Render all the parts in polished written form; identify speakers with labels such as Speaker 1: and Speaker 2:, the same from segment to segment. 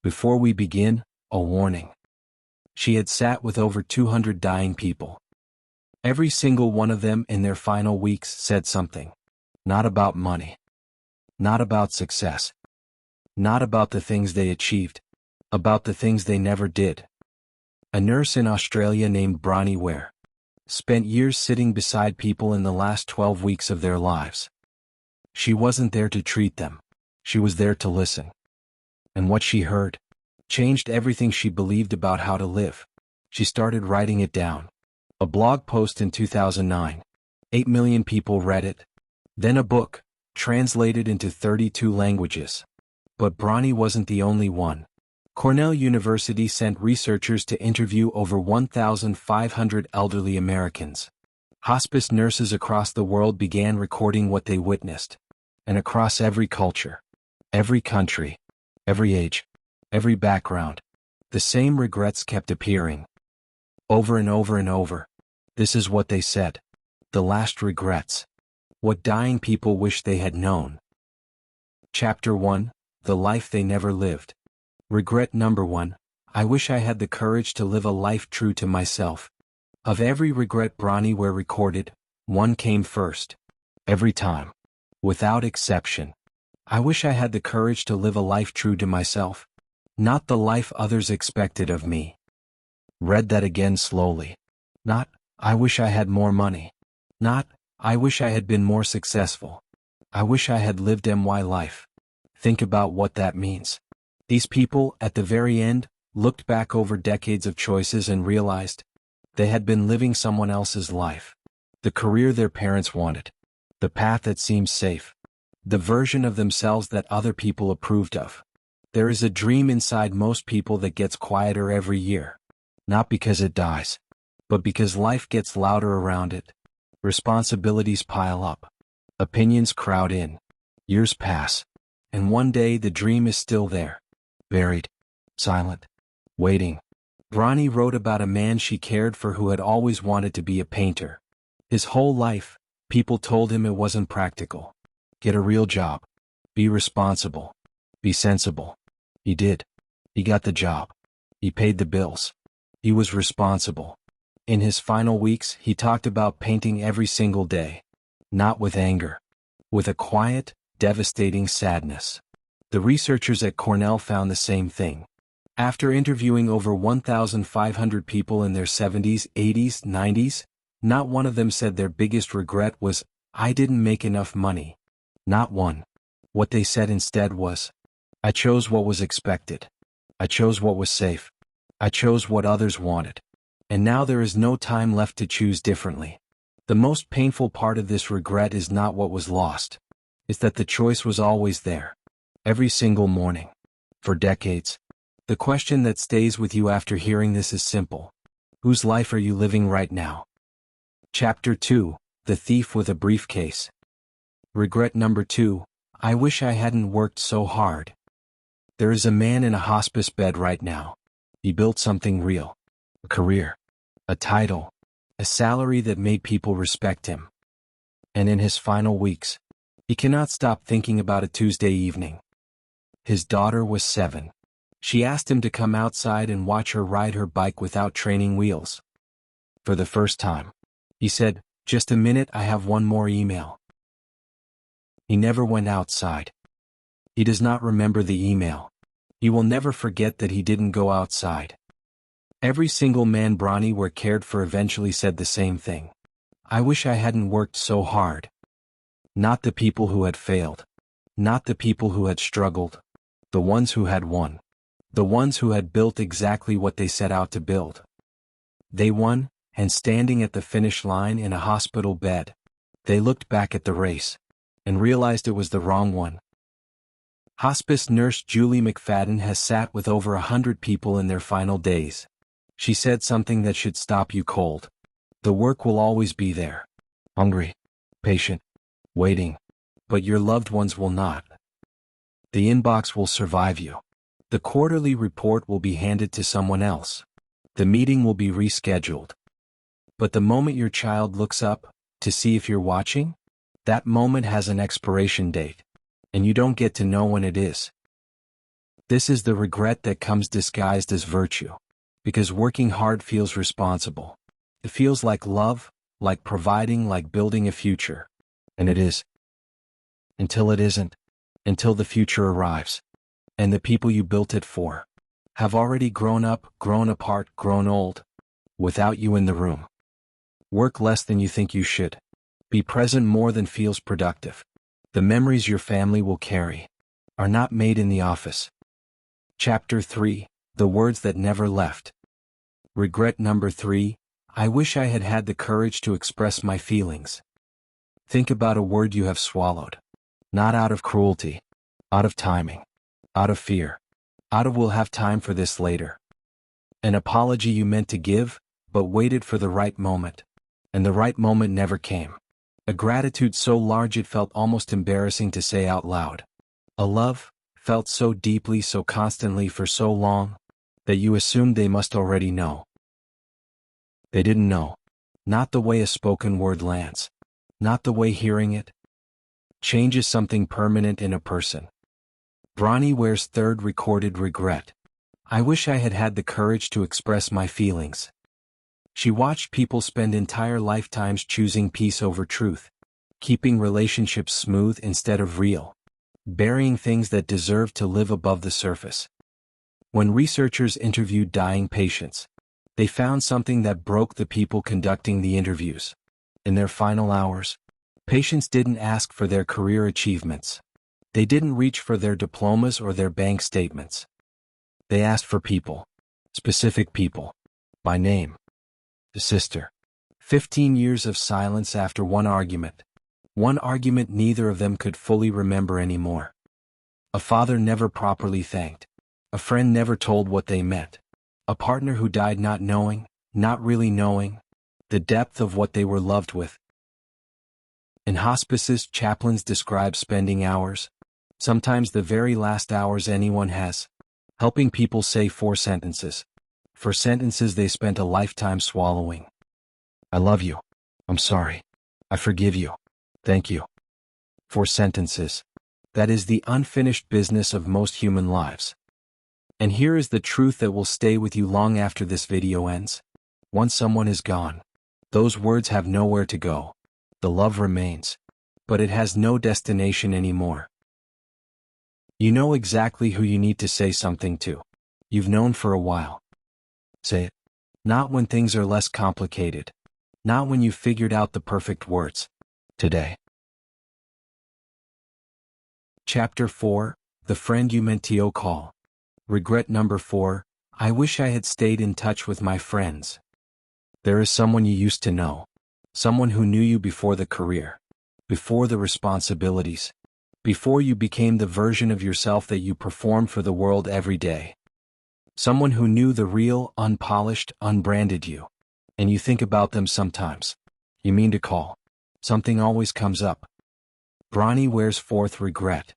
Speaker 1: Before we begin, a warning. She had sat with over 200 dying people. Every single one of them in their final weeks said something. Not about money. Not about success. Not about the things they achieved. About the things they never did. A nurse in Australia named Bronnie Ware spent years sitting beside people in the last 12 weeks of their lives. She wasn't there to treat them. She was there to listen. And what she heard changed everything she believed about how to live. She started writing it down. A blog post in 2009. 8 million people read it. Then a book, translated into 32 languages. But Bronnie wasn't the only one. Cornell University sent researchers to interview over 1,500 elderly Americans. Hospice nurses across the world began recording what they witnessed. And across every culture, every country, every age, every background, the same regrets kept appearing. Over and over and over. This is what they said. The last regrets. What dying people wish they had known. Chapter 1, The Life They Never Lived. Regret number 1, I wish I had the courage to live a life true to myself. Of every regret Bronnie Ware recorded, one came first. Every time. Without exception. I wish I had the courage to live a life true to myself. Not the life others expected of me. Read that again slowly. Not, I wish I had more money. Not, I wish I had been more successful. I wish I had lived my life. Think about what that means. These people, at the very end, looked back over decades of choices and realized they had been living someone else's life. The career their parents wanted. The path that seemed safe. The version of themselves that other people approved of. There is a dream inside most people that gets quieter every year. Not because it dies, but because life gets louder around it. Responsibilities pile up. Opinions crowd in. Years pass. And one day the dream is still there. Buried. Silent. Waiting. Bronnie wrote about a man she cared for who had always wanted to be a painter. His whole life, people told him it wasn't practical. Get a real job. Be responsible. Be sensible. He did. He got the job. He paid the bills. He was responsible. In his final weeks, he talked about painting every single day. Not with anger. With a quiet, devastating sadness. The researchers at Cornell found the same thing. After interviewing over 1,500 people in their 70s, 80s, 90s, not one of them said their biggest regret was, I didn't make enough money. Not one. What they said instead was, I chose what was expected. I chose what was safe. I chose what others wanted. And now there is no time left to choose differently. The most painful part of this regret is not what was lost. It's that the choice was always there. Every single morning. For decades. The question that stays with you after hearing this is simple. Whose life are you living right now? Chapter 2, The Thief with a Briefcase. Regret number 2, I wish I hadn't worked so hard. There is a man in a hospice bed right now. He built something real. A career. A title. A salary that made people respect him. And in his final weeks, he cannot stop thinking about a Tuesday evening. His daughter was 7. She asked him to come outside and watch her ride her bike without training wheels. For the first time, he said, just a minute, I have one more email. He never went outside. He does not remember the email. He will never forget that he didn't go outside. Every single man Bronnie Ware cared for eventually said the same thing. I wish I hadn't worked so hard. Not the people who had failed. Not the people who had struggled. The ones who had won. The ones who had built exactly what they set out to build. They won, and standing at the finish line in a hospital bed, they looked back at the race and realized it was the wrong one. Hospice nurse Julie McFadden has sat with over 100 people in their final days. She said something that should stop you cold. The work will always be there. Hungry, patient, waiting. But your loved ones will not. The inbox will survive you. The quarterly report will be handed to someone else. The meeting will be rescheduled. But the moment your child looks up to see if you're watching, that moment has an expiration date, and you don't get to know when it is. This is the regret that comes disguised as virtue. Because working hard feels responsible. It feels like love, like providing, like building a future. And it is. Until it isn't. Until the future arrives. And the people you built it for have already grown up, grown apart, grown old, without you in the room. Work less than you think you should. Be present more than feels productive. The memories your family will carry are not made in the office. Chapter 3. The words that never left. Regret number 3. I wish I had had the courage to express my feelings. Think about a word you have swallowed. Not out of cruelty. Out of timing. Out of fear. Out of "we'll have time for this later." An apology you meant to give, but waited for the right moment. And the right moment never came. A gratitude so large it felt almost embarrassing to say out loud. A love, felt so deeply, so constantly for so long, that you assumed they must already know. They didn't know. Not the way a spoken word lands. Not the way hearing it changes something permanent in a person. Bronnie Ware's third recorded regret. I wish I had had the courage to express my feelings. She watched people spend entire lifetimes choosing peace over truth, keeping relationships smooth instead of real, burying things that deserve to live above the surface. When researchers interviewed dying patients, they found something that broke the people conducting the interviews. In their final hours, patients didn't ask for their career achievements. They didn't reach for their diplomas or their bank statements. They asked for people. Specific people. By name. The sister. 15 years of silence after one argument. One argument neither of them could fully remember anymore. A father never properly thanked. A friend never told what they meant. A partner who died not knowing, not really knowing, the depth of what they were loved with. In hospices, chaplains describe spending hours, sometimes the very last hours anyone has, helping people say 4 sentences. For sentences they spent a lifetime swallowing. I love you. I'm sorry. I forgive you. Thank you. 4 sentences. That is the unfinished business of most human lives. And here is the truth that will stay with you long after this video ends. Once someone is gone, those words have nowhere to go. The love remains, but it has no destination anymore. You know exactly who you need to say something to. You've known for a while. Say it. Not when things are less complicated. Not when you've figured out the perfect words. Today. Chapter 4. The friend you meant to call. Regret number 4. I wish I had stayed in touch with my friends. There is someone you used to know. Someone who knew you before the career. Before the responsibilities. Before you became the version of yourself that you perform for the world every day. Someone who knew the real, unpolished, unbranded you. And you think about them sometimes. You mean to call. Something always comes up. Bronnie Ware's 4th regret.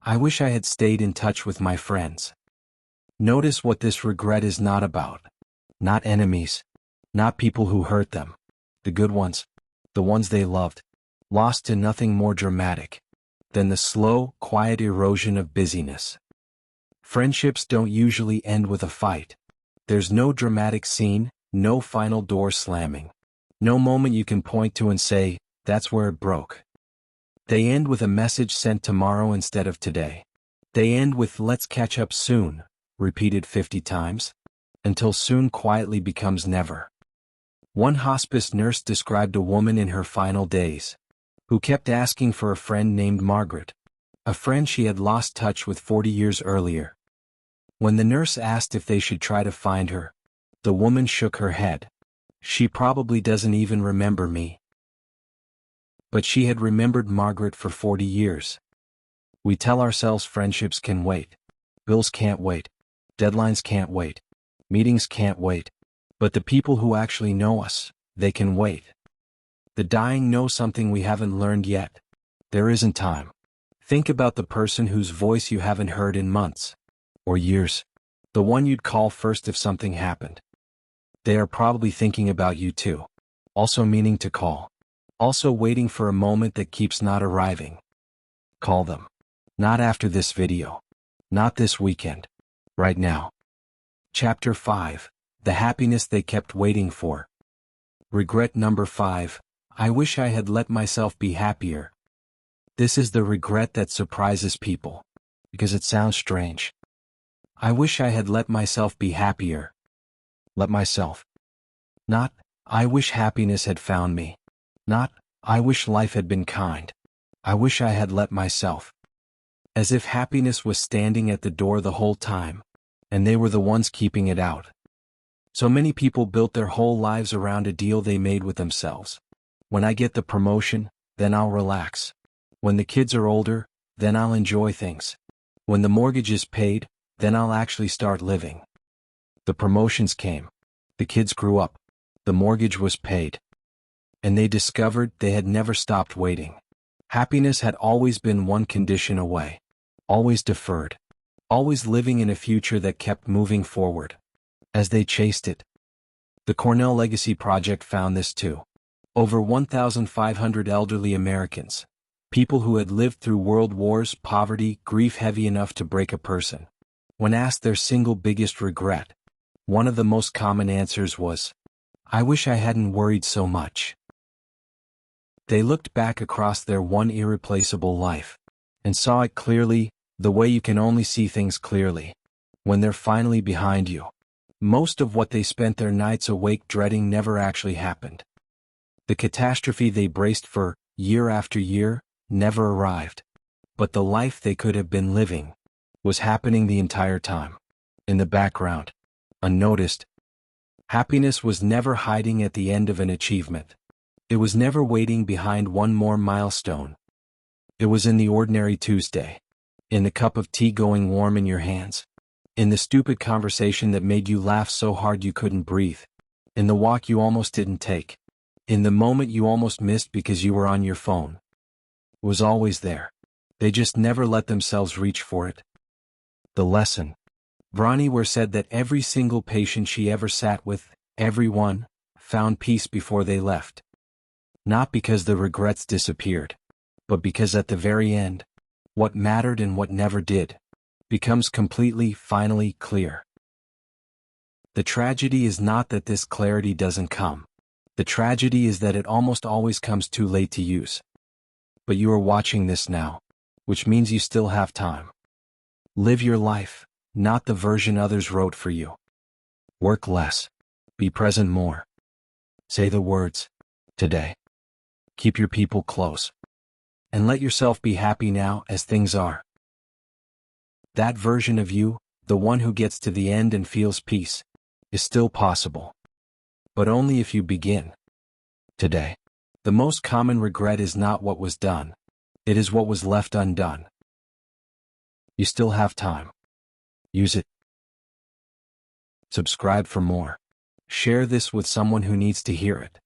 Speaker 1: I wish I had stayed in touch with my friends. Notice what this regret is not about. Not enemies. Not people who hurt them. The good ones. The ones they loved. Lost to nothing more dramatic than the slow, quiet erosion of busyness. Friendships don't usually end with a fight. There's no dramatic scene, no final door slamming. No moment you can point to and say, that's where it broke. They end with a message sent tomorrow instead of today. They end with let's catch up soon, repeated 50 times, until soon quietly becomes never. One hospice nurse described a woman in her final days, who kept asking for a friend named Margaret, a friend she had lost touch with 40 years earlier. When the nurse asked if they should try to find her, the woman shook her head. She probably doesn't even remember me. But she had remembered Margaret for 40 years. We tell ourselves friendships can wait. Bills can't wait. Deadlines can't wait. Meetings can't wait. But the people who actually know us, they can wait. The dying know something we haven't learned yet. There isn't time. Think about the person whose voice you haven't heard in months. Or years. The one you'd call first if something happened. They are probably thinking about you too. Also meaning to call. Also waiting for a moment that keeps not arriving. Call them. Not after this video. Not this weekend. right now. Chapter 5. The happiness they kept waiting for. Regret number 5. I wish I had let myself be happier. This is the regret that surprises people, because it sounds strange. I wish I had let myself be happier. Let myself. Not, I wish happiness had found me. Not, I wish life had been kind. I wish I had let myself. As if happiness was standing at the door the whole time, and they were the ones keeping it out. So many people built their whole lives around a deal they made with themselves. When I get the promotion, then I'll relax. When the kids are older, then I'll enjoy things. When the mortgage is paid, then I'll actually start living. The promotions came. The kids grew up. The mortgage was paid. And they discovered they had never stopped waiting. Happiness had always been one condition away. Always deferred. Always living in a future that kept moving forward. As they chased it. The Cornell Legacy Project found this too. Over 1,500 elderly Americans, people who had lived through world wars, poverty, grief heavy enough to break a person. When asked their single biggest regret, one of the most common answers was, I wish I hadn't worried so much. They looked back across their one irreplaceable life, and saw it clearly, the way you can only see things clearly, when they're finally behind you. Most of what they spent their nights awake dreading never actually happened. The catastrophe they braced for, year after year, never arrived. But the life they could have been living was happening the entire time. In the background. Unnoticed. Happiness was never hiding at the end of an achievement. It was never waiting behind one more milestone. It was in the ordinary Tuesday. In the cup of tea going warm in your hands. In the stupid conversation that made you laugh so hard you couldn't breathe. In the walk you almost didn't take. In the moment you almost missed because you were on your phone. It was always there. They just never let themselves reach for it. The lesson. Bronnie Ware said that every single patient she ever sat with, everyone, found peace before they left. Not because the regrets disappeared, but because at the very end, what mattered and what never did, becomes completely, finally clear. The tragedy is not that this clarity doesn't come. The tragedy is that it almost always comes too late to use. But you are watching this now, which means you still have time. Live your life, not the version others wrote for you. Work less. Be present more. Say the words, today. Keep your people close. And let yourself be happy now as things are. That version of you, the one who gets to the end and feels peace, is still possible. But only if you begin. Today. The most common regret is not what was done. It is what was left undone. You still have time. Use it. Subscribe for more. Share this with someone who needs to hear it.